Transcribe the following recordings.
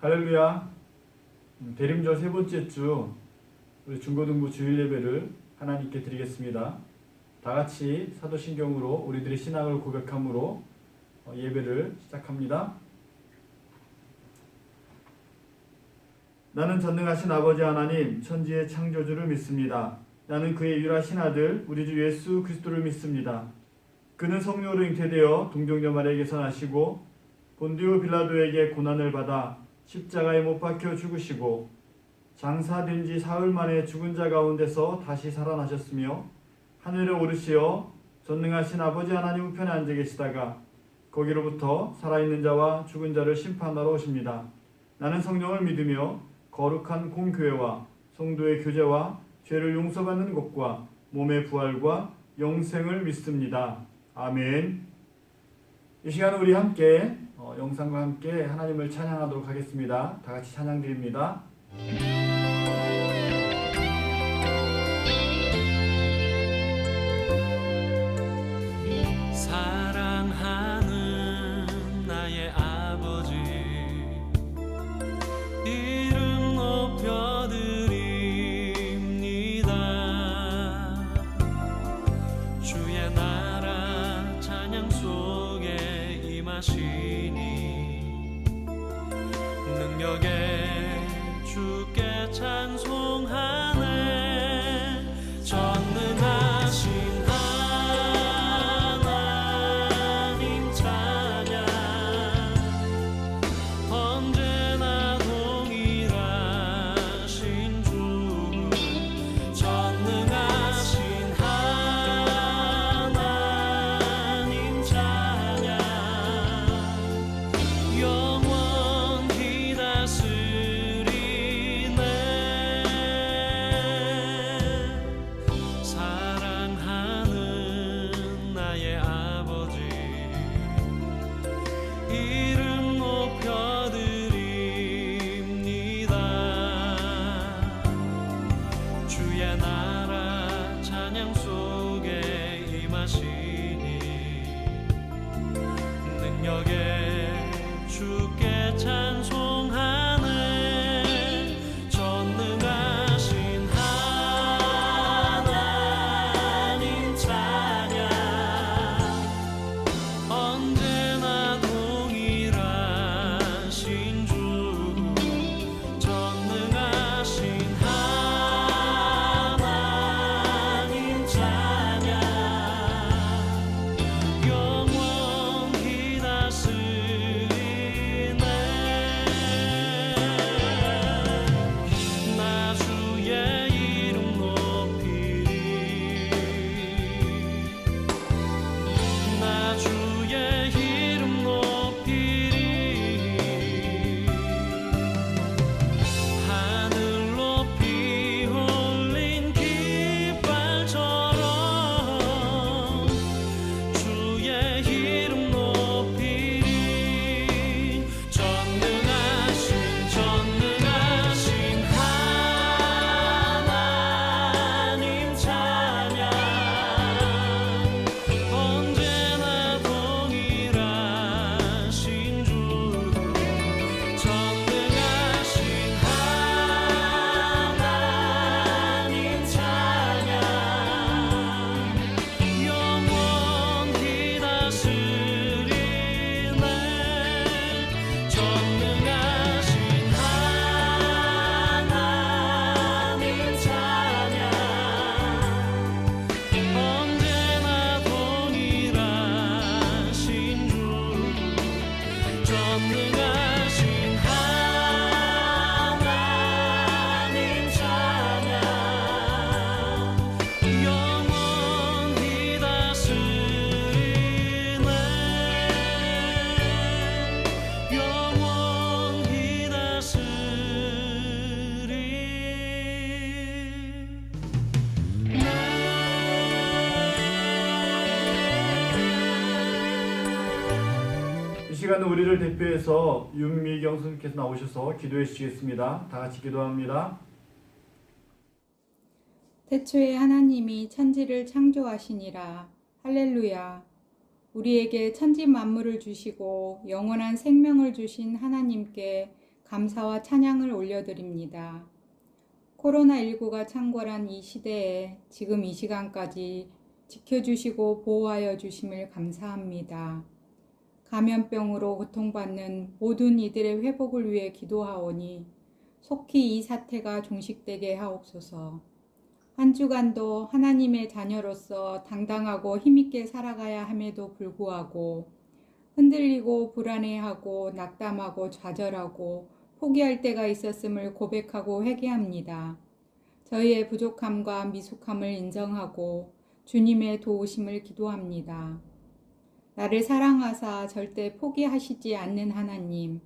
할렐루야. 대림절 세 번째 주 우리 중고등부 주일 예배를 하나님께 드리겠습니다. 다 같이 사도신경으로 우리들의 신앙을 고백함으로 예배를 시작합니다. 나는 전능하신 아버지 하나님 천지의 창조주를 믿습니다. 나는 그의 유일하신 아들 우리 주 예수 그리스도를 믿습니다. 그는 성령으로 잉태되어 동정녀 마리아에게서 나시고 본디오 빌라도에게 고난을 받아 십자가에 못 박혀 죽으시고 장사된 지 사흘 만에 죽은 자 가운데서 다시 살아나셨으며 하늘에 오르시어 전능하신 아버지 하나님 우편에 앉아 계시다가 거기로부터 살아있는 자와 죽은 자를 심판하러 오십니다. 나는 성령을 믿으며 거룩한 공교회와 성도의 교제와 죄를 용서받는 것과 몸의 부활과 영생을 믿습니다. 아멘. 이 시간 우리 함께 영상과 함께 하나님을 찬양하도록 하겠습니다. 다 같이 찬양 드립니다. 사랑하는 나의 아버지 이름 높여드립니다. 주의 나라 찬양 속에 임하시니 능력에 주께 찬송하네. 전능하신 하나님 찬양 언제나 동일하신 주. 전능하신 하나님 찬양 영원히 다스리네. 사랑하는 나의 아버지 이름 높여드립니다. 주의 나라 찬양 속에 임하시니 능력에 주께 찬송하네. 전능하신 하나님 찬양 언제나 동일하신 주. 전능하신 하나님 찬양 영원히 다스리네. 나 주의 이름 높이리. 나 주의 이름 높이리. 하늘 높이 올린 깃발처럼 주의 이름 높이리. 전능하신 하나님 찬양 언제나 동일하신 주. 전능하신 하나님 찬양 영원히 다스리네. 전능하신 하나님 찬양 언제나 동일하신 주. 전능하신 하나님 찬양 영원히 다스리네. 영원히 이 시간은 우리를 대표해서 윤미경 선생님께서 나오셔서 기도해 주시겠습니다. 다 같이 기도합니다. 태초에 하나님이 천지를 창조하시니라. 할렐루야. 우리에게 천지 만물을 주시고 영원한 생명을 주신 하나님께 감사와 찬양을 올려드립니다. 코로나19가 창궐한 이 시대에 지금 이 시간까지 지켜주시고 보호하여 주심을 감사합니다. 감염병으로 고통받는 모든 이들의 회복을 위해 기도하오니 속히 이 사태가 종식되게 하옵소서. 한 주간도 하나님의 자녀로서 당당하고 힘있게 살아가야 함에도 불구하고 흔들리고 불안해하고 낙담하고 좌절하고 포기할 때가 있었음을 고백하고 회개합니다. 저희의 부족함과 미숙함을 인정하고 주님의 도우심을 기도합니다. 나를 사랑하사 절대 포기하시지 않는 하나님,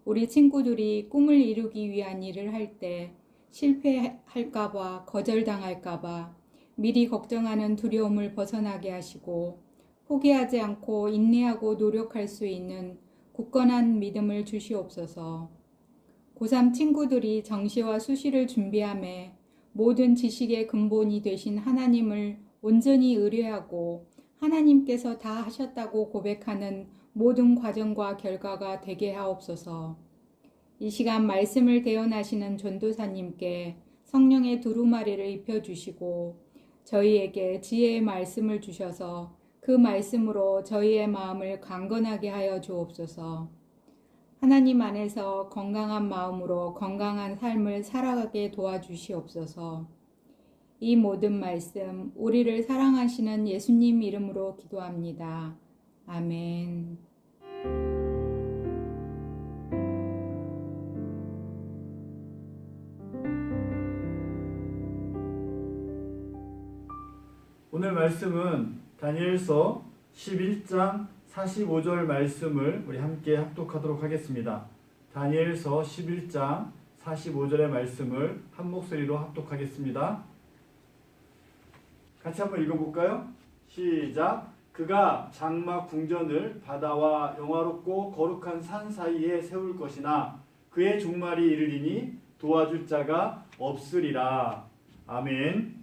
우리 친구들이 꿈을 이루기 위한 일을 할 때 실패할까봐 거절당할까봐 미리 걱정하는 두려움을 벗어나게 하시고 포기하지 않고 인내하고 노력할 수 있는 굳건한 믿음을 주시옵소서. 고3 친구들이 정시와 수시를 준비함에 모든 지식의 근본이 되신 하나님을 온전히 의뢰하고 하나님께서 다 하셨다고 고백하는 모든 과정과 결과가 되게 하옵소서. 이 시간 말씀을 대언하시는 전도사님께 성령의 두루마리를 입혀주시고 저희에게 지혜의 말씀을 주셔서 그 말씀으로 저희의 마음을 강건하게 하여 주옵소서. 하나님 안에서 건강한 마음으로 건강한 삶을 살아가게 도와주시옵소서. 이 모든 말씀 우리를 사랑하시는 예수님 이름으로 기도합니다. 아멘. 오늘 말씀은 다니엘서 11장 45절 말씀을 우리 함께 합독하도록 하겠습니다. 다니엘서 11장 45절의 말씀을 한 목소리로 합독하겠습니다. 같이 한번 읽어볼까요? 시작. 그가 장막 궁전을 바다와 영화롭고 거룩한 산 사이에 세울 것이나 그의 종말이 이르리니 도와줄 자가 없으리라. 아멘.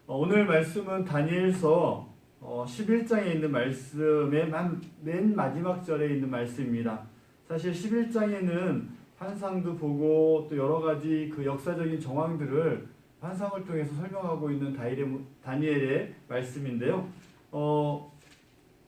오늘 말씀은 다니엘서 11장에 있는 말씀의 맨 마지막 절에 있는 말씀입니다. 사실 11장에는 환상도 보고 또 여러 가지 그 역사적인 정황들을 환상을 통해서 설명하고 있는 다니엘의 말씀인데요.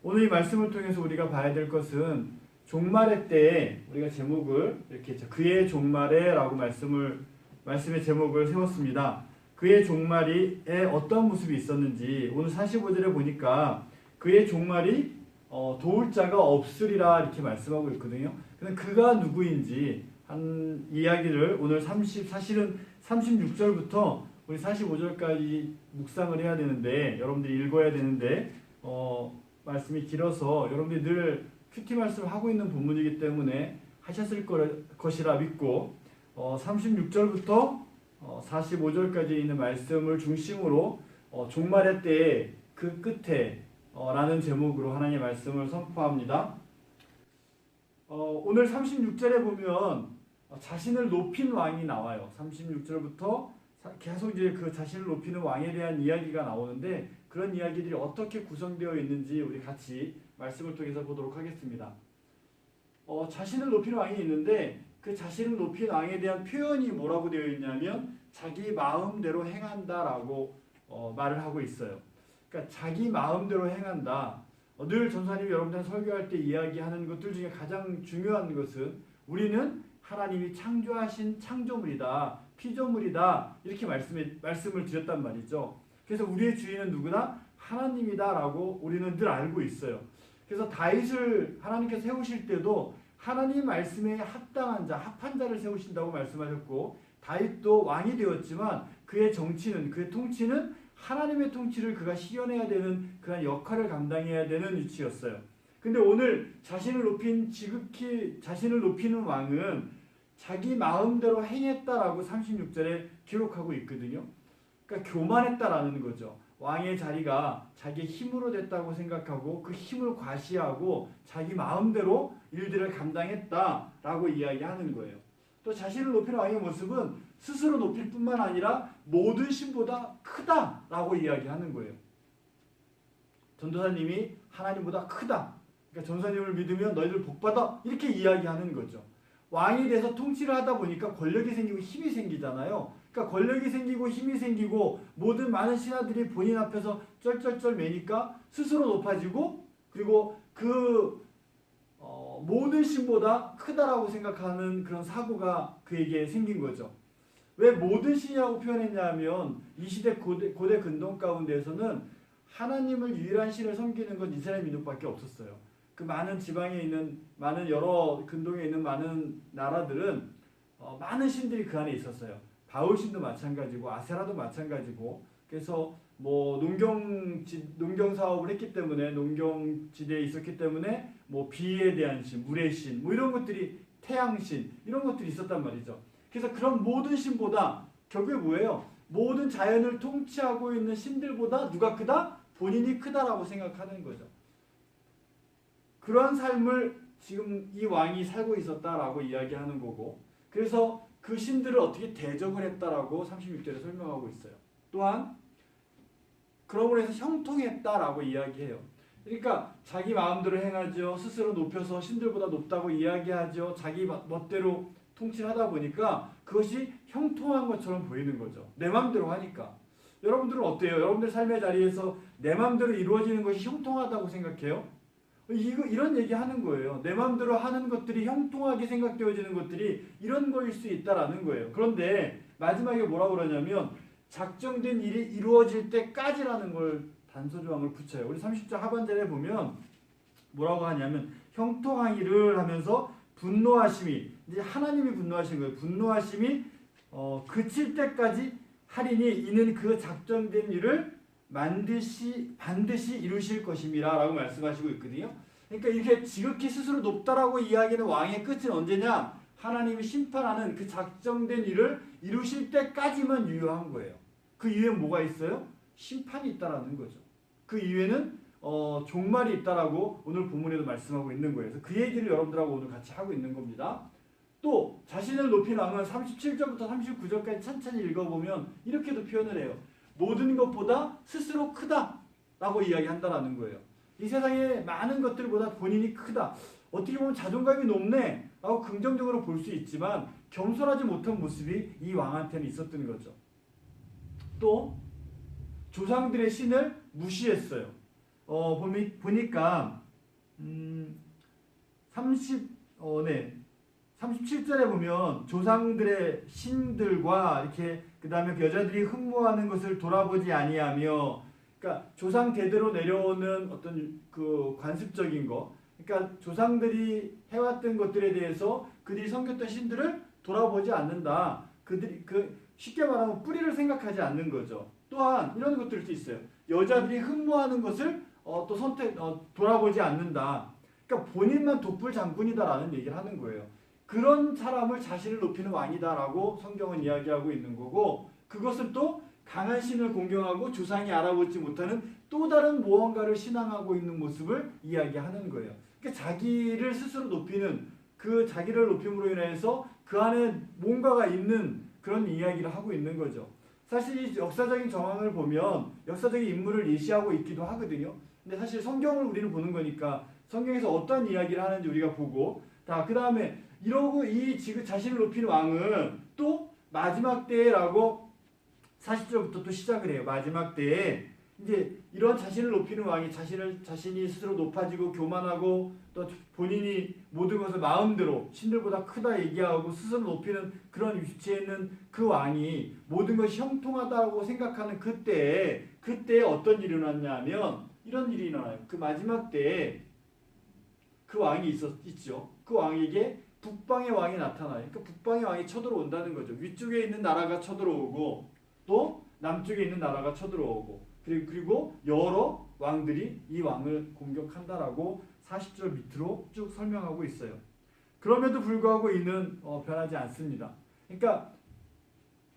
오늘 이 말씀을 통해서 우리가 봐야 될 것은 종말의 때에 우리가 제목을 이렇게 했죠. 그의 종말에 라고 말씀의 제목을 세웠습니다. 그의 종말에 어떤 모습이 있었는지 오늘 45절에 보니까 그의 종말이 도울 자가 없으리라 이렇게 말씀하고 있거든요. 근데 그가 누구인지 한 이야기를 오늘 사실은 36절부터 우리 45절까지 묵상을 해야 되는데 여러분들이 읽어야 되는데 말씀이 길어서 여러분들이 늘 큐티 말씀을 하고 있는 본문이기 때문에 하셨을 것이라 믿고 36절부터 45절까지 있는 말씀을 중심으로 종말의 때에 그 끝에 라는 제목으로 하나님의 말씀을 선포합니다. 오늘 36절에 보면 자신을 높인 왕이 나와요. 36절부터 계속 이제 그 자신을 높이는 왕에 대한 이야기가 나오는데 그런 이야기들이 어떻게 구성되어 있는지 우리 같이 말씀을 통해서 보도록 하겠습니다. 자신을 높이는 왕이 있는데 그 자신을 높인 왕에 대한 표현이 뭐라고 되어 있냐면 자기 마음대로 행한다라고 말을 하고 있어요. 그러니까 자기 마음대로 행한다. 늘 전사님이 여러분들 설교할 때 이야기하는 것들 중에 가장 중요한 것은 우리는 하나님이 창조하신 창조물이다, 피조물이다 이렇게 말씀을 드렸단 말이죠. 그래서 우리의 주인은 누구나 하나님이다라고 우리는 늘 알고 있어요. 그래서 다윗을 하나님께서 세우실 때도 하나님 말씀에 합당한 자, 합한 자를 세우신다고 말씀하셨고 다윗도 왕이 되었지만 그의 정치는, 그의 통치는 하나님의 통치를 그가 실현해야 되는 그런 역할을 감당해야 되는 위치였어요. 근데 오늘 자신을 높이는 왕은 자기 마음대로 행했다라고 36절에 기록하고 있거든요. 그러니까 교만했다라는 거죠. 왕의 자리가 자기의 힘으로 됐다고 생각하고 그 힘을 과시하고 자기 마음대로 일들을 감당했다라고 이야기하는 거예요. 또 자신을 높이는 왕의 모습은 스스로 높일 뿐만 아니라 모든 신보다 크다라고 이야기하는 거예요. 전도사님이 하나님보다 크다. 그러니까 전도사님을 믿으면 너희들 복받아 이렇게 이야기하는 거죠. 왕이 돼서 통치를 하다 보니까 권력이 생기고 힘이 생기잖아요. 그러니까 권력이 생기고 힘이 생기고 모든 많은 신하들이 본인 앞에서 쩔쩔쩔 매니까 스스로 높아지고, 그리고 그 모든 신보다 크다라고 생각하는 그런 사고가 그에게 생긴 거죠. 왜 모든 신이라고 표현했냐면 이 시대 고대 근동 가운데에서는 하나님을 유일한 신을 섬기는 건 이스라엘 민족밖에 없었어요. 그 많은 지방에 있는 많은 여러 근동에 있는 많은 나라들은 많은 신들이 그 안에 있었어요. 바울신도 마찬가지고 아세라도 마찬가지고, 그래서 뭐 농경 사업을 했기 때문에 농경지대에 있었기 때문에 뭐 비에 대한 신, 물의 신, 뭐 이런 것들이 태양신 이런 것들이 있었단 말이죠. 그래서 그런 모든 신보다 결국에 뭐예요? 모든 자연을 통치하고 있는 신들보다 누가 크다? 본인이 크다라고 생각하는 거죠. 그러한 삶을 지금 이 왕이 살고 있었다라고 이야기하는 거고, 그래서 그 신들을 어떻게 대적을 했다라고 36절에 설명하고 있어요. 또한 그러므로 해서 형통했다라고 이야기해요. 그러니까 자기 마음대로 행하죠. 스스로 높여서 신들보다 높다고 이야기하죠. 자기 멋대로 통치를 하다 보니까 그것이 형통한 것처럼 보이는 거죠. 내 마음대로 하니까. 여러분들은 어때요? 여러분들 삶의 자리에서 내 마음대로 이루어지는 것이 형통하다고 생각해요? 이런 얘기 하는 거예요. 내 마음대로 하는 것들이 형통하게 생각되어지는 것들이 이런 거일 수 있다라는 거예요. 그런데 마지막에 뭐라고 그러냐면 작정된 일이 이루어질 때까지라는 걸 단서조항을 붙여요. 우리 30절 하반절에 보면 뭐라고 하냐면 형통하기를 하면서 분노하심이, 이제 하나님이 분노하신 거예요. 분노하심이 그칠 때까지 하리니 이는 그 작정된 일을 반드시 이루실 것임이라 라고 말씀하시고 있거든요. 그러니까 이렇게 지극히 스스로 높다라고 이야기하는 왕의 끝은 언제냐? 하나님이 심판하는 그 작정된 일을 이루실 때까지만 유효한 거예요. 그 이후엔 뭐가 있어요? 심판이 있다라는 거죠. 그 이후에는 종말이 있다라고 오늘 본문에도 말씀하고 있는 거예요. 그래서 그 얘기를 여러분들하고 오늘 같이 하고 있는 겁니다. 또 자신을 높인 왕은 37절부터 39절까지 천천히 읽어보면 이렇게도 표현을 해요. 모든 것보다 스스로 크다라고 이야기한다라는 거예요. 이 세상의 많은 것들보다 본인이 크다. 어떻게 보면 자존감이 높네 라고 긍정적으로 볼 수 있지만 겸손하지 못한 모습이 이 왕한테는 있었던 거죠. 또 조상들의 신을 무시했어요. 보니까 37절에 보면 조상들의 신들과 이렇게 그 다음에 여자들이 흠모하는 것을 돌아보지 아니하며, 그러니까 조상 대대로 내려오는 어떤 그 관습적인 거, 그러니까 조상들이 해왔던 것들에 대해서 그들이 섬겼던 신들을 돌아보지 않는다. 그들이 쉽게 말하면 뿌리를 생각하지 않는 거죠. 또한 이런 것들도 있어요. 여자들이 흠모하는 것을 돌아보지 않는다. 그러니까 본인만 독불 장군이다라는 얘기를 하는 거예요. 그런 사람을 자신을 높이는 왕이다라고 성경은 이야기하고 있는 거고, 그것은 또 강한 신을 공경하고 조상이 알아보지 못하는 또 다른 무언가를 신앙하고 있는 모습을 이야기하는 거예요. 그러니까 자기를 스스로 높이는, 그 자기를 높임으로 인해서 그 안에 뭔가가 있는 그런 이야기를 하고 있는 거죠. 사실 이 역사적인 정황을 보면 역사적인 인물을 예시하고 있기도 하거든요. 근데 사실 성경을 우리는 보는 거니까 성경에서 어떤 이야기를 하는지 우리가 보고, 그 다음에 이러고 이 지금 자신을 높이는 왕은 또 마지막 때라고 40절부터 또 시작을 해요. 마지막 때에 이제 이런 자신을 높이는 왕이 자신이 스스로 높아지고 교만하고 또 본인이 모든 것을 마음대로 신들보다 크다 얘기하고 스스로 높이는 그런 위치에 있는 그 왕이 모든 것이 형통하다고 생각하는 그때에 어떤 일이 일어났냐면 이런 일이 일어나요. 그 마지막 때에 그 왕이 있죠. 그 왕에게 북방의 왕이 나타나요. 그러니까 북방의 왕이 쳐들어온다는 거죠. 위쪽에 있는 나라가 쳐들어오고 또 남쪽에 있는 나라가 쳐들어오고 그리고 여러 왕들이 이 왕을 공격한다라고 40절 밑으로 쭉 설명하고 있어요. 그럼에도 불구하고 이는 변하지 않습니다. 그러니까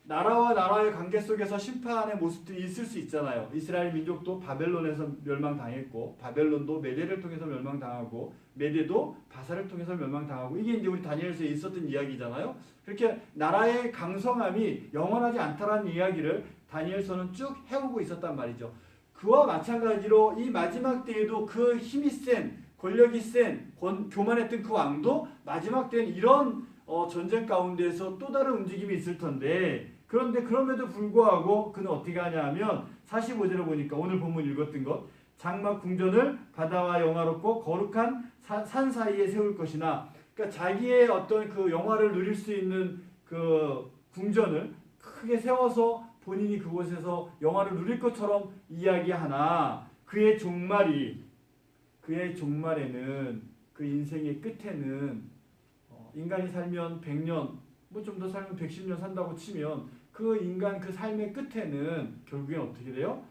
나라와 나라의 관계 속에서 심판의 모습들이 있을 수 있잖아요. 이스라엘 민족도 바벨론에서 멸망당했고, 바벨론도 메대를 통해서 멸망당하고, 메대도 바사를 통해서 멸망당하고, 이게 이제 우리 다니엘서에 있었던 이야기잖아요. 그렇게 나라의 강성함이 영원하지 않다라는 이야기를 다니엘서는 쭉 해오고 있었단 말이죠. 그와 마찬가지로 이 마지막 때에도 그 힘이 센, 권력이 센, 교만했던 그 왕도 마지막 때는 이런 전쟁 가운데에서 또 다른 움직임이 있을 텐데 그런데 그럼에도 불구하고 그는 어떻게 하냐면 45절을 보니까 오늘 본문 읽었던 것 장막 궁전을 바다와 영화롭고 거룩한 산 사이에 세울 것이나 그러니까 자기의 어떤 그 영화를 누릴 수 있는 그 궁전을 크게 세워서 본인이 그곳에서 영화를 누릴 것처럼 이야기하나 그의 종말에는 그 인생의 끝에는 인간이 살면 100년 뭐 좀 더 살면 110년 산다고 치면 그 인간 그 삶의 끝에는 결국엔 어떻게 돼요?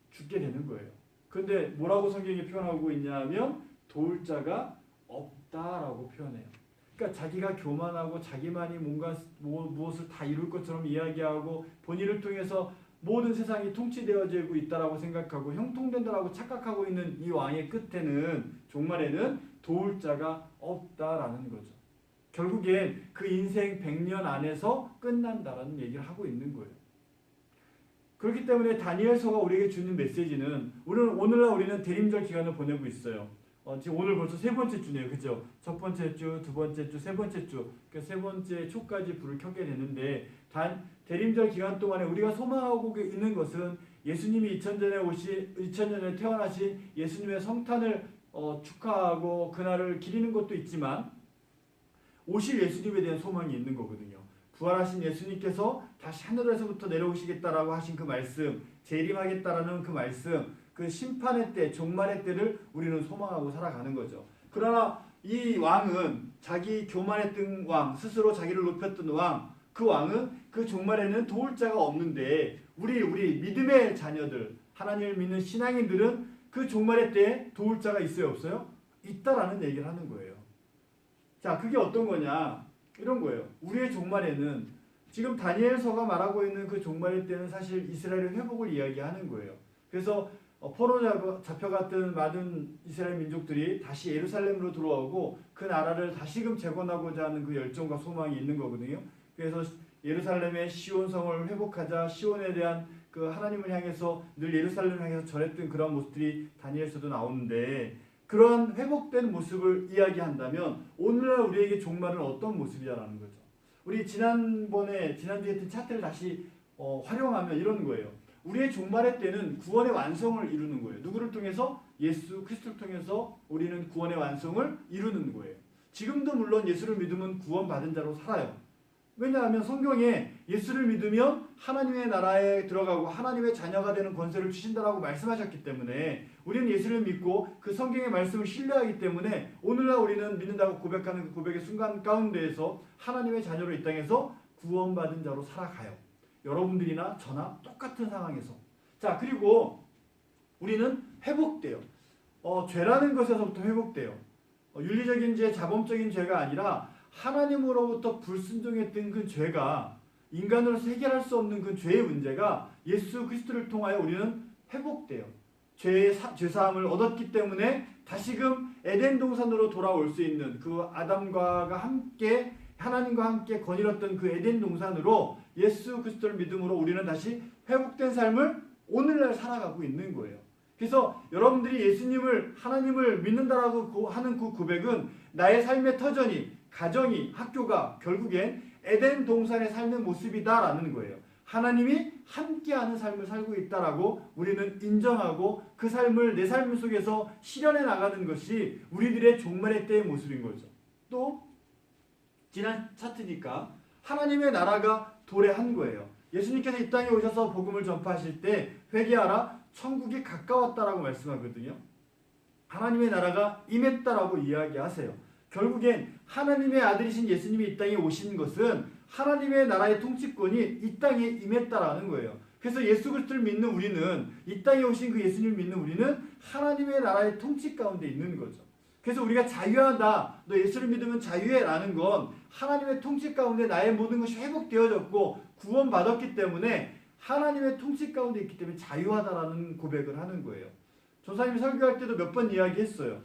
죽게 되는 거예요. 그런데 뭐라고 성경이 표현하고 있냐면 도울 자가 없다라고 표현해요. 그러니까 자기가 교만하고 자기만이 뭔가 무엇을 다 이룰 것처럼 이야기하고 본인을 통해서 모든 세상이 통치되어지고 있다라고 생각하고 형통된다라고 착각하고 있는 이 왕의 끝에는 종말에는 도울 자가 없다라는 거죠. 결국엔 그 인생 100년 안에서 끝난다라는 얘기를 하고 있는 거예요. 그렇기 때문에 다니엘서가 우리에게 주는 메시지는 오늘날 우리는 대림절 기간을 보내고 있어요. 지금 오늘 벌써 세 번째 주네요. 그죠? 첫 번째 주, 두 번째 주, 세 번째 주. 그러니까 세 번째 초까지 불을 켜게 되는데 대림절 기간 동안에 우리가 소망하고 있는 것은 예수님이 2000년에 태어나신 예수님의 성탄을 축하하고 그날을 기리는 것도 있지만 오실 예수님에 대한 소망이 있는 거거든요. 부활하신 예수님께서 다시 하늘에서부터 내려오시겠다라고 하신 그 말씀, 재림하겠다라는 그 말씀, 그 심판의 때, 종말의 때를 우리는 소망하고 살아가는 거죠. 그러나 이 왕은 자기 교만했던 왕, 스스로 자기를 높였던 왕, 그 왕은 그 종말에는 도울 자가 없는데 우리 믿음의 자녀들, 하나님을 믿는 신앙인들은 그 종말의 때에 도울 자가 있어요, 없어요? 있다라는 얘기를 하는 거예요. 자, 그게 어떤 거냐? 이런 거예요. 우리의 종말에는 지금 다니엘서가 말하고 있는 그 종말의 때는 사실 이스라엘의 회복을 이야기하는 거예요. 그래서 포로 잡혀갔던 많은 이스라엘 민족들이 다시 예루살렘으로 들어오고 그 나라를 다시금 재건하고자 하는 그 열정과 소망이 있는 거거든요. 그래서 예루살렘의 시온성을 회복하자, 시온에 대한 그 하나님을 향해서 늘 예루살렘을 향해서 절했던 그런 모습들이 다니엘서도 나오는데 그런 회복된 모습을 이야기한다면 오늘날 우리에게 종말은 어떤 모습이냐라는 거죠. 우리 지난주에 했던 차트를 다시 활용하면 이런 거예요. 우리의 종말의 때는 구원의 완성을 이루는 거예요. 누구를 통해서? 예수 그리스도를 통해서 우리는 구원의 완성을 이루는 거예요. 지금도 물론 예수를 믿으면 구원받은 자로 살아요. 왜냐하면 성경에 예수를 믿으면 하나님의 나라에 들어가고 하나님의 자녀가 되는 권세를 주신다라고 말씀하셨기 때문에 우리는 예수를 믿고 그 성경의 말씀을 신뢰하기 때문에 오늘날 우리는 믿는다고 고백하는 그 고백의 순간 가운데에서 하나님의 자녀로 이 땅에서 구원받은 자로 살아가요. 여러분들이나 저나 똑같은 상황에서. 자, 그리고 우리는 회복돼요. 죄라는 것에서부터 회복돼요. 윤리적인 죄, 자범적인 죄가 아니라 하나님으로부터 불순종했던 그 죄가 인간으로서 해결할 수 없는 그 죄의 문제가 예수 그리스도를 통하여 우리는 회복돼요. 죄사함을 얻었기 때문에 다시금 에덴 동산으로 돌아올 수 있는 그 아담과 함께 하나님과 함께 거닐었던 그 에덴 동산으로 예수 그리스도를 믿음으로 우리는 다시 회복된 삶을 오늘날 살아가고 있는 거예요. 그래서 여러분들이 예수님을 하나님을 믿는다라고 하는 그 고백은 나의 삶의 터전이 가정이 학교가 결국엔 에덴 동산의 삶의 모습이다라는 거예요. 하나님이 함께하는 삶을 살고 있다라고 우리는 인정하고 그 삶을 내 삶 속에서 실현해 나가는 것이 우리들의 종말의 때의 모습인 거죠. 또 지난 차트니까 하나님의 나라가 도래한 거예요. 예수님께서 이 땅에 오셔서 복음을 전파하실 때 회개하라 천국이 가까웠다라고 말씀하거든요. 하나님의 나라가 임했다라고 이야기하세요. 결국엔 하나님의 아들이신 예수님이 이 땅에 오신 것은 하나님의 나라의 통치권이 이 땅에 임했다라는 거예요. 그래서 예수 그리스도를 믿는 우리는 이 땅에 오신 그 예수님을 믿는 우리는 하나님의 나라의 통치 가운데 있는 거죠. 그래서 우리가 자유하다, 너 예수를 믿으면 자유해라는 건 하나님의 통치 가운데 나의 모든 것이 회복되어졌고 구원받았기 때문에 하나님의 통치 가운데 있기 때문에 자유하다라는 고백을 하는 거예요. 조사님이 설교할 때도 몇 번 이야기했어요.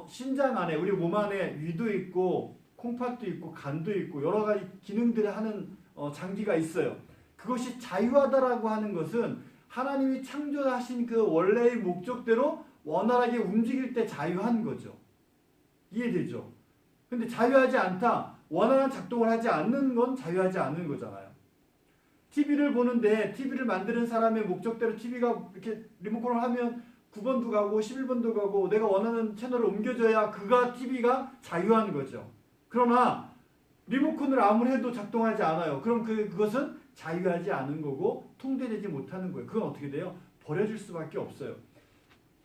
신장 안에 우리 몸 안에 위도 있고 콩팥도 있고 간도 있고 여러 가지 기능들을 하는 장기가 있어요. 그것이 자유하다라고 하는 것은 하나님이 창조하신 그 원래의 목적대로 원활하게 움직일 때 자유한 거죠. 이해되죠? 근데 자유하지 않다. 원활한 작동을 하지 않는 건 자유하지 않는 거잖아요. TV를 보는데 TV를 만드는 사람의 목적대로 TV가 이렇게 리모컨을 하면 9번도 가고 11번도 가고 내가 원하는 채널을 옮겨줘야 그가 TV가 자유한 거죠. 그러나 리모컨을 아무리 해도 작동하지 않아요. 그럼 그것은 자유하지 않은 거고 통제되지 못하는 거예요. 그건 어떻게 돼요? 버려질 수밖에 없어요.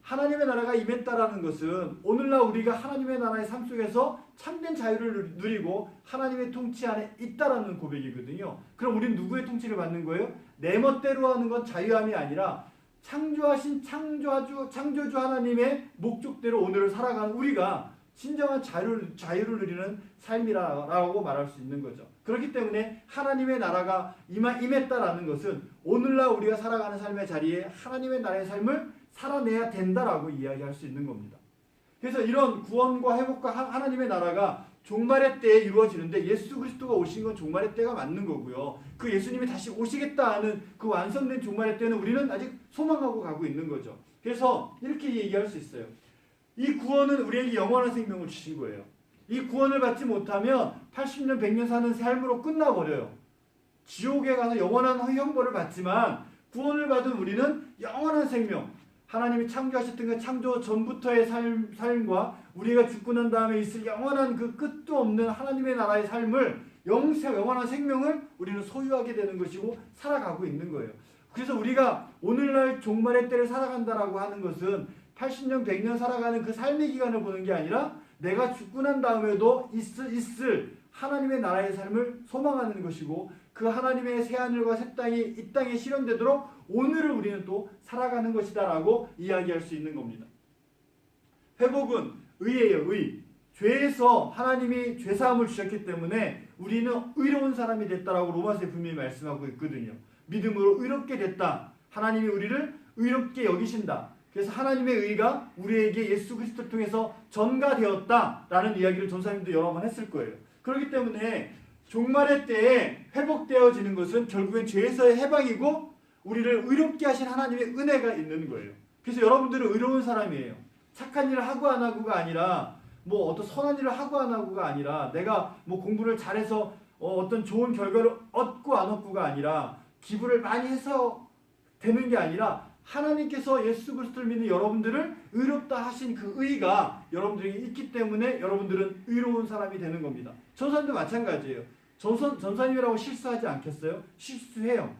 하나님의 나라가 임했다라는 것은 오늘날 우리가 하나님의 나라의 삶 속에서 참된 자유를 누리고 하나님의 통치 안에 있다라는 고백이거든요. 그럼 우리는 누구의 통치를 받는 거예요? 내 멋대로 하는 건 자유함이 아니라 창조하신 창조주 하나님의 목적대로 오늘을 살아가는 우리가 진정한 자유를 누리는 삶이라고 말할 수 있는 거죠. 그렇기 때문에 하나님의 나라가 임했다라는 것은 오늘날 우리가 살아가는 삶의 자리에 하나님의 나라의 삶을 살아내야 된다라고 이야기할 수 있는 겁니다. 그래서 이런 구원과 회복과 하나님의 나라가 종말의 때에 이루어지는데 예수 그리스도가 오신 건 종말의 때가 맞는 거고요. 그 예수님이 다시 오시겠다 하는 그 완성된 종말의 때는 우리는 아직 소망하고 가고 있는 거죠. 그래서 이렇게 얘기할 수 있어요. 이 구원은 우리에게 영원한 생명을 주신 거예요. 이 구원을 받지 못하면 80년 100년 사는 삶으로 끝나버려요. 지옥에 가서 영원한 형벌을 받지만 구원을 받은 우리는 영원한 생명, 하나님이 창조하셨던 그 창조 전부터의 삶과 우리가 죽고 난 다음에 있을 영원한 그 끝도 없는 하나님의 나라의 삶을 영원한 생명을 우리는 소유하게 되는 것이고 살아가고 있는 거예요. 그래서 우리가 오늘날 종말의 때를 살아간다라고 하는 것은 80년 100년 살아가는 그 삶의 기간을 보는 게 아니라 내가 죽고 난 다음에도 있을 하나님의 나라의 삶을 소망하는 것이고 그 하나님의 새하늘과 새 땅이 이 땅에 실현되도록 오늘을 우리는 또 살아가는 것이다라고 이야기할 수 있는 겁니다. 회복은 의예요. 의. 죄에서 하나님이 죄사함을 주셨기 때문에 우리는 의로운 사람이 됐다라고 로마서에 분명히 말씀하고 있거든요. 믿음으로 의롭게 됐다. 하나님이 우리를 의롭게 여기신다. 그래서 하나님의 의가 우리에게 예수 그리스도를 통해서 전가되었다라는 이야기를 전사님도 여러 번 했을 거예요. 그렇기 때문에 종말의 때에 회복되어지는 것은 결국엔 죄에서의 해방이고 우리를 의롭게 하신 하나님의 은혜가 있는 거예요. 그래서 여러분들은 의로운 사람이에요. 착한 일을 하고 안 하고가 아니라 뭐 어떤 선한 일을 하고 안 하고가 아니라 내가 뭐 공부를 잘해서 어떤 좋은 결과를 얻고 안 얻고가 아니라 기부를 많이 해서 되는 게 아니라 하나님께서 예수 그리스도를 믿는 여러분들을 의롭다 하신 그 의가 여러분들에게 있기 때문에 여러분들은 의로운 사람이 되는 겁니다. 전사님도 마찬가지예요. 전사님이라고 실수하지 않겠어요? 실수해요.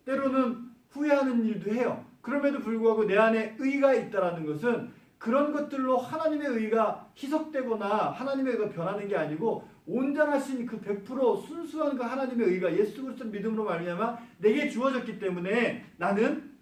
때로는 후회하는 일도 해요. 그럼에도 불구하고 내 안에 의가 있다는 것은 그런 것들로 하나님의 의가 희석되거나 하나님의 의가 변하는 게 아니고 온전하신 그 100% 순수한 그 하나님의 의가 예수 그리스도를 믿음으로 말미암아 내게 주어졌기 때문에 나는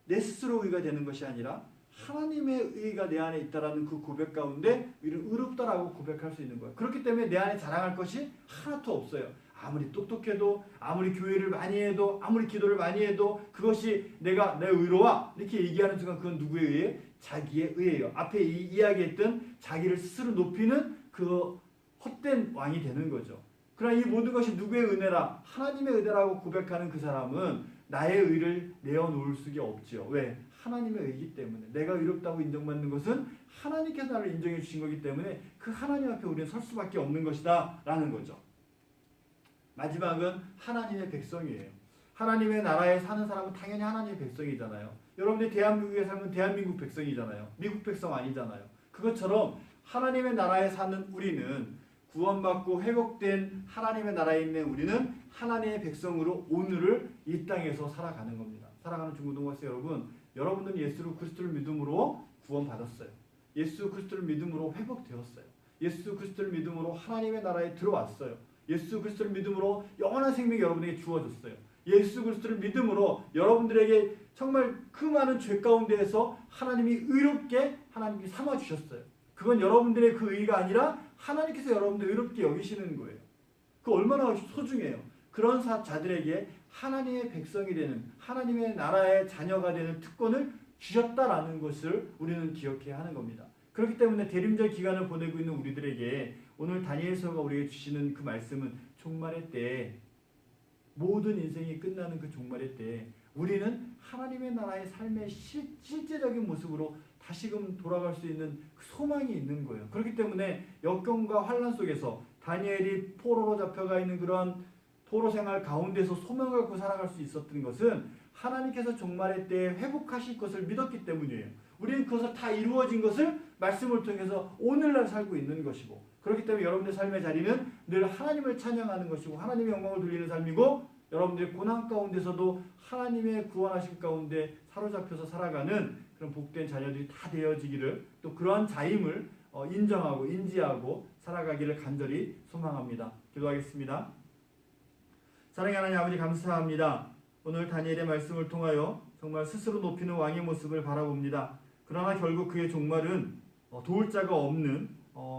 내 스스로 의가 되는 것이 아니라 하나님의 의가 내 안에 있다라는 그 고백 가운데 의롭다라고 고백할 수 있는 거예요. 그렇기 때문에 내 안에 자랑할 것이 하나도 없어요. 아무리 똑똑해도 아무리 교회를 많이 해도 아무리 기도를 많이 해도 그것이 내 의로와 이렇게 얘기하는 순간 그건 누구에 의해? 자기의 의예요. 앞에 이야기했던 자기를 스스로 높이는 그 헛된 왕이 되는 거죠. 그러나 이 모든 것이 누구의 은혜라? 하나님의 은혜라고 고백하는 그 사람은 나의 의를 내어놓을 수가 없죠. 왜? 하나님의 의이기 때문에. 내가 의롭다고 인정받는 것은 하나님께서 나를 인정해 주신 거기 때문에 그 하나님 앞에 우리는 설 수밖에 없는 것이다 라는 거죠. 마지막은 하나님의 백성이에요. 하나님의 나라에 사는 사람은 당연히 하나님의 백성이잖아요. 여러분들이 대한민국에 살면 대한민국 백성이잖아요. 미국 백성 아니잖아요. 그것처럼 하나님의 나라에 사는 우리는 구원받고 회복된 하나님의 나라에 있는 우리는 하나님의 백성으로 오늘을 이 땅에서 살아가는 겁니다. 사랑하는 중고등학생 여러분, 여러분들은 예수 그리스도를 믿음으로 구원받았어요. 예수 그리스도를 믿음으로 회복되었어요. 예수 그리스도를 믿음으로 하나님의 나라에 들어왔어요. 예수 그리스도를 믿음으로 영원한 생명이 여러분에게 주어졌어요. 예수 그리스도를 믿음으로 여러분들에게 정말 그 많은 죄 가운데에서 하나님이 의롭게 하나님께 삼아주셨어요. 그건 여러분들의 그 의가 아니라 하나님께서 여러분들 의롭게 여기시는 거예요. 그 얼마나 소중해요. 그런 자들에게 하나님의 백성이 되는 하나님의 나라의 자녀가 되는 특권을 주셨다라는 것을 우리는 기억해야 하는 겁니다. 그렇기 때문에 대림절 기간을 보내고 있는 우리들에게 오늘 다니엘서가 우리에게 주시는 그 말씀은 종말의 때 모든 인생이 끝나는 그 종말의 때 우리는 하나님의 나라의 삶의 실제적인 모습으로 다시금 돌아갈 수 있는 그 소망이 있는 거예요. 그렇기 때문에 역경과 환난 속에서 다니엘이 포로로 잡혀가 있는 그런 포로 생활 가운데서 소망을 갖고 살아갈 수 있었던 것은 하나님께서 종말의 때에 회복하실 것을 믿었기 때문이에요. 우리는 그것을 다 이루어진 것을 말씀을 통해서 오늘날 살고 있는 것이고, 그렇기 때문에 여러분의 삶의 자리는 늘 하나님을 찬양하는 것이고 하나님의 영광을 돌리는 삶이고, 여러분들의 고난 가운데서도 하나님의 구원하심 가운데 사로잡혀서 살아가는 그런 복된 자녀들이 다 되어지기를, 또 그러한 자임을 인정하고 인지하고 살아가기를 간절히 소망합니다. 기도하겠습니다. 사랑의 하나님 아버지, 감사합니다. 오늘 다니엘의 말씀을 통하여 정말 스스로 높이는 왕의 모습을 바라봅니다. 그러나 결국 그의 종말은 도울 자가 없는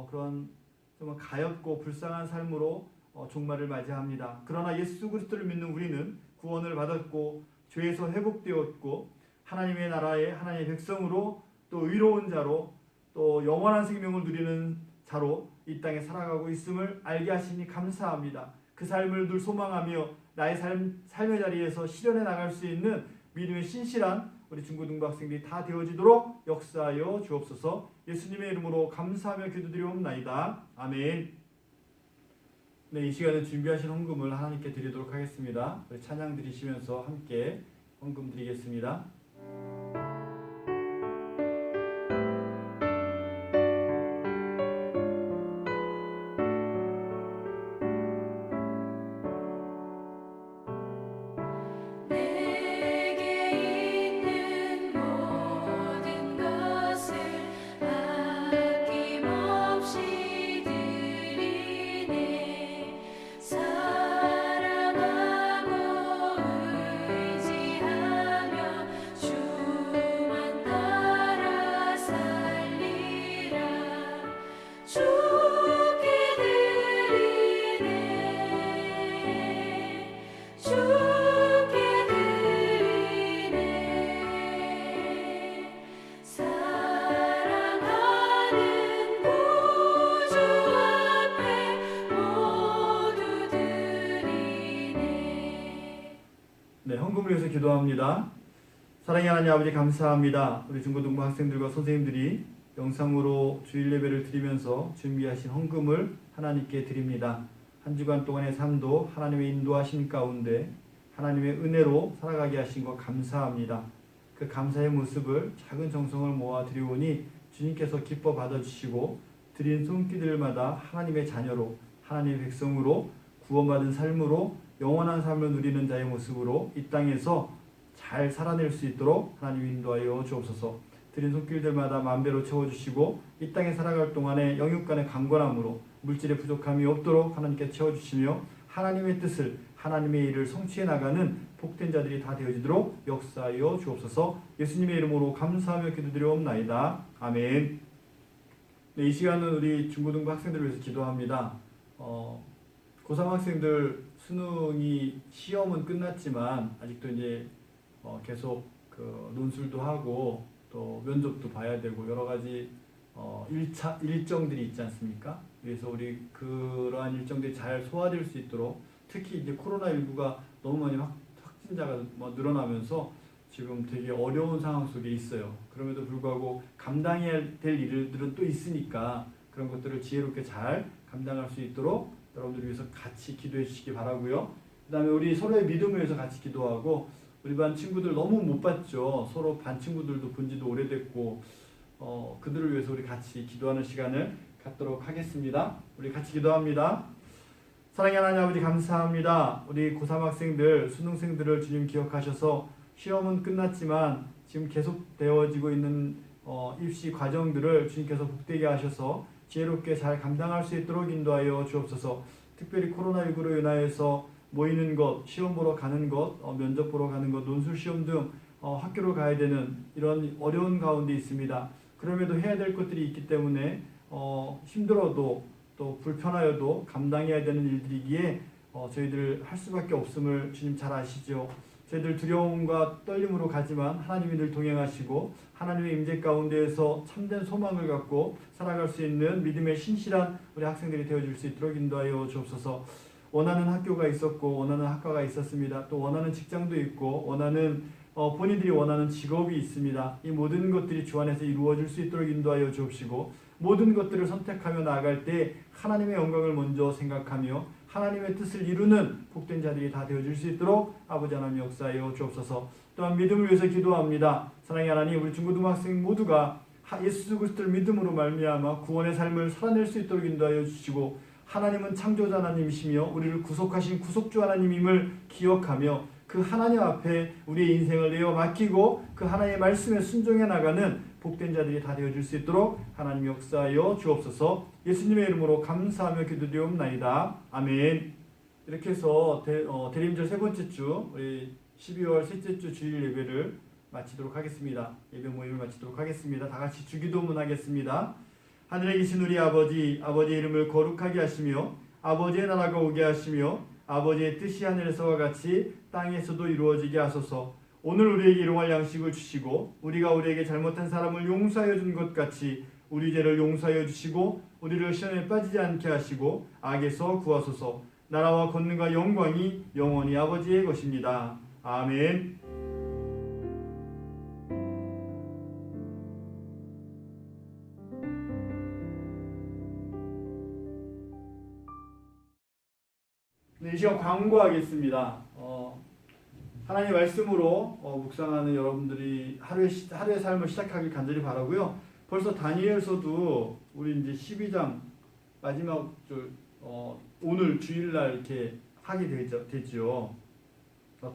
그런 정말 가엾고 불쌍한 삶으로 종말을 맞이합니다. 그러나 예수 그리스도를 믿는 우리는 구원을 받았고 죄에서 회복되었고 하나님의 나라의 하나님의 백성으로 또 의로운 자로 또 영원한 생명을 누리는 자로 이 땅에 살아가고 있음을 알게 하시니 감사합니다. 그 삶을 늘 소망하며 나의 삶의 자리에서 실현해 나갈 수 있는 믿음의 신실한 우리 중고등부 학생들이 다 되어지도록 역사하여 주옵소서. 예수님의 이름으로 감사하며 기도드리옵나이다. 아멘. 네, 이 시간에 준비하신 헌금을 하나님께 드리도록 하겠습니다. 우리 찬양 드리시면서 함께 헌금 드리겠습니다. 네, 헌금을 위해서 기도합니다. 사랑의 하나님 아버지, 감사합니다. 우리 중고등부 학생들과 선생님들이 영상으로 주일 예배를 드리면서 준비하신 헌금을 하나님께 드립니다. 한 주간 동안의 삶도 하나님의 인도하심 가운데 하나님의 은혜로 살아가게 하신 것 감사합니다. 그 감사의 모습을 작은 정성을 모아 드리오니 주님께서 기뻐 받아주시고 드린 손길들마다 하나님의 자녀로, 하나님의 백성으로, 구원받은 삶으로 영원한 삶을 누리는 자의 모습으로 이 땅에서 잘 살아낼 수 있도록 하나님 인도하여 주옵소서. 드린 손길들마다 만배로 채워주시고 이 땅에 살아갈 동안에 영육 간의 강건함으로 물질의 부족함이 없도록 하나님께 채워주시며 하나님의 뜻을, 하나님의 일을 성취해 나가는 복된 자들이 다 되어지도록 역사하여 주옵소서. 예수님의 이름으로 감사하며 기도드리옵나이다. 아멘. 네, 이 시간은 우리 중고등부 학생들을 위해서 기도합니다. 고3 학생들 수능이 시험은 끝났지만 아직도 이제 계속 그 논술도 하고 또 면접도 봐야 되고 여러 가지 일정들이 있지 않습니까? 그래서 우리 그러한 일정들이 잘 소화될 수 있도록, 특히 이제 코로나19가 너무 많이 확진자가 늘어나면서 지금 되게 어려운 상황 속에 있어요. 그럼에도 불구하고 감당해야 될 일들은 또 있으니까 그런 것들을 지혜롭게 잘 감당할 수 있도록 여러분들 위해서 같이 기도해 주시기 바라고요. 그 다음에 우리 서로의 믿음을 위해서 같이 기도하고, 우리 반 친구들 너무 못 봤죠. 서로 반 친구들도 본 지도 오래됐고 그들을 위해서 우리 같이 기도하는 시간을 갖도록 하겠습니다. 우리 같이 기도합니다. 사랑의 하나님 아버지, 감사합니다. 우리 고3 학생들, 수능생들을 주님 기억하셔서 시험은 끝났지만 지금 계속 되어지고 있는 입시 과정들을 주님께서 복되게 하셔서 지혜롭게 잘 감당할 수 있도록 인도하여 주옵소서. 특별히 코로나19로 인하여서 모이는 것, 시험 보러 가는 것, 면접 보러 가는 것, 논술 시험 등 학교로 가야 되는 이런 어려운 가운데 있습니다. 그럼에도 해야 될 것들이 있기 때문에 힘들어도 또 불편하여도 감당해야 되는 일들이기에 저희들 할 수밖에 없음을 주님 잘 아시죠. 저희들 두려움과 떨림으로 가지만 하나님이 늘 동행하시고 하나님의 임재 가운데에서 참된 소망을 갖고 살아갈 수 있는 믿음의 신실한 우리 학생들이 되어줄 수 있도록 인도하여 주옵소서. 원하는 학교가 있었고 원하는 학과가 있었습니다. 또 원하는 직장도 있고 원하는 본인들이 원하는 직업이 있습니다. 이 모든 것들이 주 안에서 이루어질 수 있도록 인도하여 주옵시고, 모든 것들을 선택하며 나아갈 때 하나님의 영광을 먼저 생각하며 하나님의 뜻을 이루는 복된 자들이 다 되어줄 수 있도록 아버지 하나님 역사하여 주옵소서. 또한 믿음을 위해서 기도합니다. 사랑의 하나님, 우리 중고등학생 모두가 예수 그리스도를 믿음으로 말미암아 구원의 삶을 살아낼 수 있도록 인도하여 주시고, 하나님은 창조자 하나님이시며 우리를 구속하신 구속주 하나님임을 기억하며 그 하나님 앞에 우리의 인생을 내어 맡기고 그 하나님의 말씀에 순종해 나가는 복된 자들이 다 되어줄 수 있도록 하나님 역사하여 주옵소서. 예수님의 이름으로 감사하며 기도드리옵나이다. 아멘. 이렇게 해서 대림절 세 번째 주, 우리 12월 셋째 주 주일 예배를 마치도록 하겠습니다. 예배 모임을 마치도록 하겠습니다. 다 같이 주기도문 하겠습니다. 하늘에 계신 우리 아버지, 아버지의 이름을 거룩하게 하시며 아버지의 나라가 오게 하시며 아버지의 뜻이 하늘에서와 같이 땅에서도 이루어지게 하소서. 오늘 우리에게 일용할 양식을 주시고 우리가 우리에게 잘못한 사람을 용서하여 준 것 같이 우리 죄를 용서하여 주시고 우리를 시험에 빠지지 않게 하시고 악에서 구하소서. 나라와 권능과 영광이 영원히 아버지의 것입니다. 아멘. 네, 이 시간 광고하겠습니다. 하나님의 말씀으로 묵상하는 여러분들이 하루의 삶을 시작하길 간절히 바라고요. 벌써 다니엘서도 우리 이제 12장 마지막 오늘 주일날 이렇게 하게 됐죠.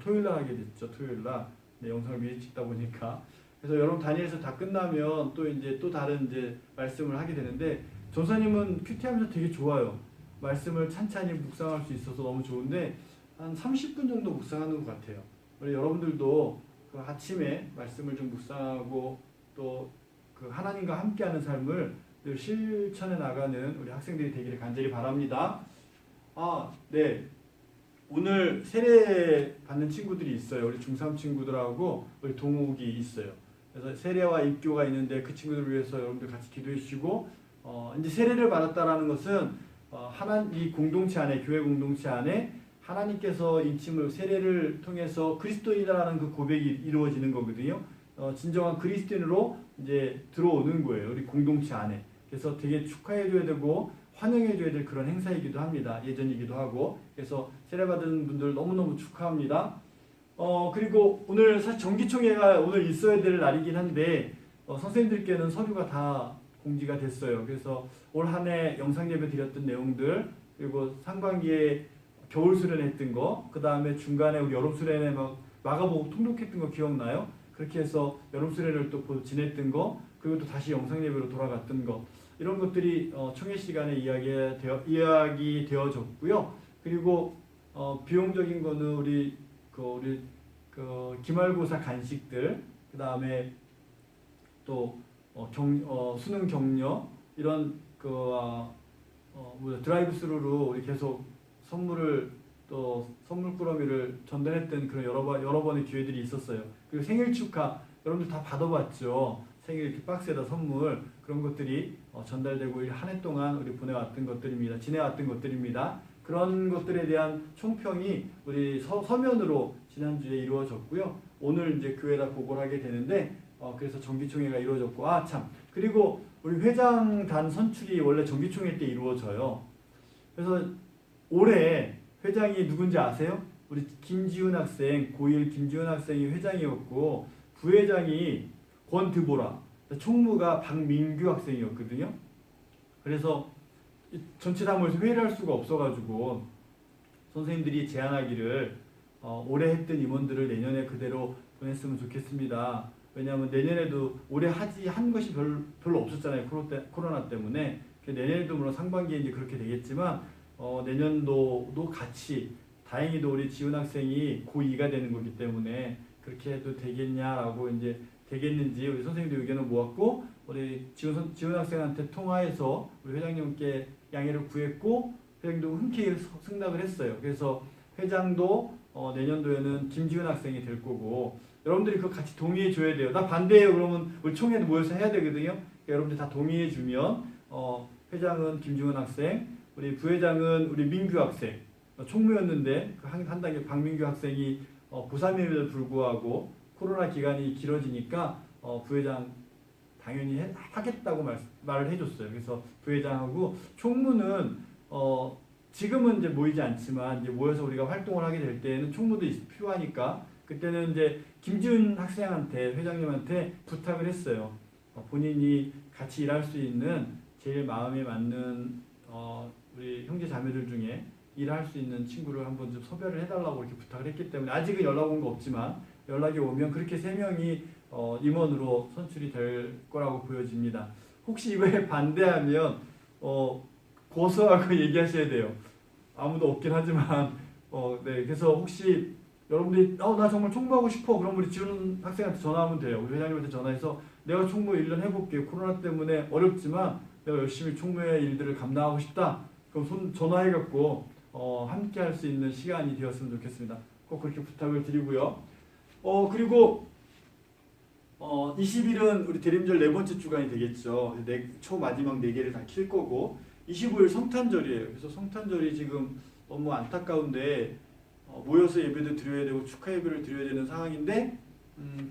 토요일날 하게 됐죠. 토요일날. 네, 영상을 미리 찍다 보니까. 그래서 여러분 다니엘서 다 끝나면 또 다른 말씀을 하게 되는데, 전사님은 큐티하면서 되게 좋아요. 말씀을 찬찬히 묵상할 수 있어서 너무 좋은데 한 30분 정도 묵상하는 것 같아요. 우리 여러분들도 그 아침에 말씀을 좀 묵상하고 또 그 하나님과 함께하는 삶을 늘 실천해 나가는 우리 학생들이 되기를 간절히 바랍니다. 네. 오늘 세례 받는 친구들이 있어요. 우리 중3 친구들하고 우리 동욱이 있어요. 그래서 세례와 입교가 있는데 그 친구들을 위해서 여러분들 같이 기도해 주시고, 이제 세례를 받았다라는 것은 이 공동체 안에, 교회 공동체 안에 하나님께서 인침을 세례를 통해서 그리스도인이라는 그 고백이 이루어지는 거거든요. 진정한 그리스도인으로 이제 들어오는 거예요. 우리 공동체 안에. 그래서 되게 축하해줘야 되고 환영해줘야 될 그런 행사이기도 합니다. 예전이기도 하고. 그래서 세례받은 분들 너무너무 축하합니다. 그리고 오늘 사실 정기총회가 오늘 있어야 될 날이긴 한데 선생님들께는 서류가 다 공지가 됐어요. 그래서 올 한 해 영상 예배 드렸던 내용들, 그리고 상반기에 겨울 수련했던 거, 그 다음에 중간에 우리 여름 수련회 마가복음 통독했던 거 기억나요? 그렇게 해서 여름 수련을 또 지냈던 거, 그리고 또 다시 영상 예배로 돌아갔던 거, 이런 것들이 총회 시간에 이야기 되어졌고요. 그리고 비용적인 거는 우리 기말고사 간식들, 그 다음에 또 수능 격려, 이런 드라이브 스루로 우리 계속 선물 꾸러미를 전달했던 그런 여러 번의 기회들이 있었어요. 그리고 생일 축하 여러분들 다 받아봤죠. 생일 이렇게 박스에다 선물, 그런 것들이 전달되고 한 해 동안 우리 지내왔던 것들입니다. 그런 것들에 대한 총평이 우리 서면으로 지난주에 이루어졌고요. 오늘 이제 교회에다 보고를 하게 되는데, 그래서 정기총회가 이루어졌고, 그리고 우리 회장단 선출이 원래 정기총회 때 이루어져요. 그래서 올해 회장이 누군지 아세요? 우리 김지훈 학생, 고1 김지훈 학생이 회장이었고, 부회장이 권드보라, 총무가 박민규 학생이었거든요. 그래서 전체 다 모여서 회의를 할 수가 없어가지고 선생님들이 제안하기를 올해 했던 임원들을 내년에 그대로 보냈으면 좋겠습니다. 왜냐하면 내년에도 올해 한 것이 별로 없었잖아요. 코로나 때문에. 내년에도 물론 상반기에 이제 그렇게 되겠지만 내년도도 같이, 다행히도 우리 지훈 학생이 고2가 되는 거기 때문에 그렇게 해도 되겠냐라고 이제 되겠는지 우리 선생님들 의견을 모았고, 우리 지훈 학생한테 통화해서 우리 회장님께 양해를 구했고, 회장도 흔쾌히 승낙을 했어요. 그래서 회장도 내년도에는 김지훈 학생이 될 거고, 여러분들이 그거 같이 동의해 줘야 돼요. 나 반대해요. 그러면 우리 총회에 모여서 해야 되거든요. 그러니까 여러분들 다 동의해 주면 회장은 김지훈 학생, 우리 부회장은 우리 민규 학생, 총무였는데 그 한 단계 박민규 학생이 고3임에도 불구하고 코로나 기간이 길어지니까 부회장 당연히 하겠다고 말을 해줬어요. 그래서 부회장하고 총무는 지금은 이제 모이지 않지만 이제 모여서 우리가 활동을 하게 될 때에는 총무도 필요하니까 그때는 이제 김지훈 학생한테 회장님한테 부탁을 했어요. 본인이 같이 일할 수 있는 제일 마음에 맞는 우리 형제 자매들 중에 일할 수 있는 친구를 한번 좀 섭외를 해달라고 이렇게 부탁을 했기 때문에 아직은 연락 온 거 없지만 연락이 오면 그렇게 3명이 임원으로 선출이 될 거라고 보여집니다. 혹시 이거에 반대하면 고소하고 얘기하셔야 돼요. 아무도 없긴 하지만 네, 그래서 혹시 여러분들이 나 정말 총무하고 싶어 그럼 우리 지훈 학생한테 전화하면 돼요. 우리 회장님한테 전화해서 내가 총무 1년 해볼게. 코로나 때문에 어렵지만 내가 열심히 총무의 일들을 감당하고 싶다. 그럼 전화해갖고 함께 할 수 있는 시간이 되었으면 좋겠습니다. 꼭 그렇게 부탁을 드리고요. 그리고 20일은 우리 대림절 4번째 주간이 되겠죠. 초 마지막 4개를 다 킬 거고 25일 성탄절이에요. 그래서 성탄절이 지금 너무 안타까운데 모여서 예배도 드려야 되고 축하 예배를 드려야 되는 상황인데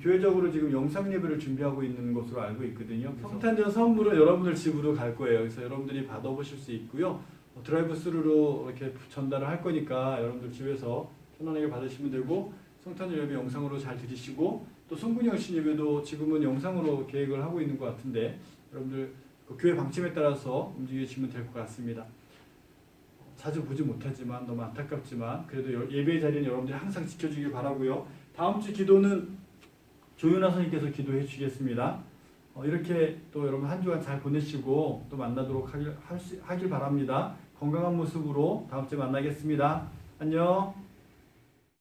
교회적으로 지금 영상 예배를 준비하고 있는 것으로 알고 있거든요. 성탄절 선물은 여러분들 집으로 갈 거예요. 그래서 여러분들이 받아보실 수 있고요. 드라이브 스루로 이렇게 전달을 할 거니까 여러분들 집에서 편안하게 받으시면 되고 성탄절 예배 영상으로 잘 드리시고 또 성군이 오신 예배도 지금은 영상으로 계획을 하고 있는 것 같은데 여러분들 그 교회 방침에 따라서 움직이시면 될 것 같습니다. 자주 보지 못하지만 너무 안타깝지만 그래도 예배 자리는 여러분들이 항상 지켜주길 바라고요. 다음 주 기도는 조윤아 선생님께서 기도해 주시겠습니다. 이렇게 또 여러분 한 주간 잘 보내시고 또 만나도록 하길 바랍니다. 건강한 모습으로 다음 주에 만나겠습니다. 안녕.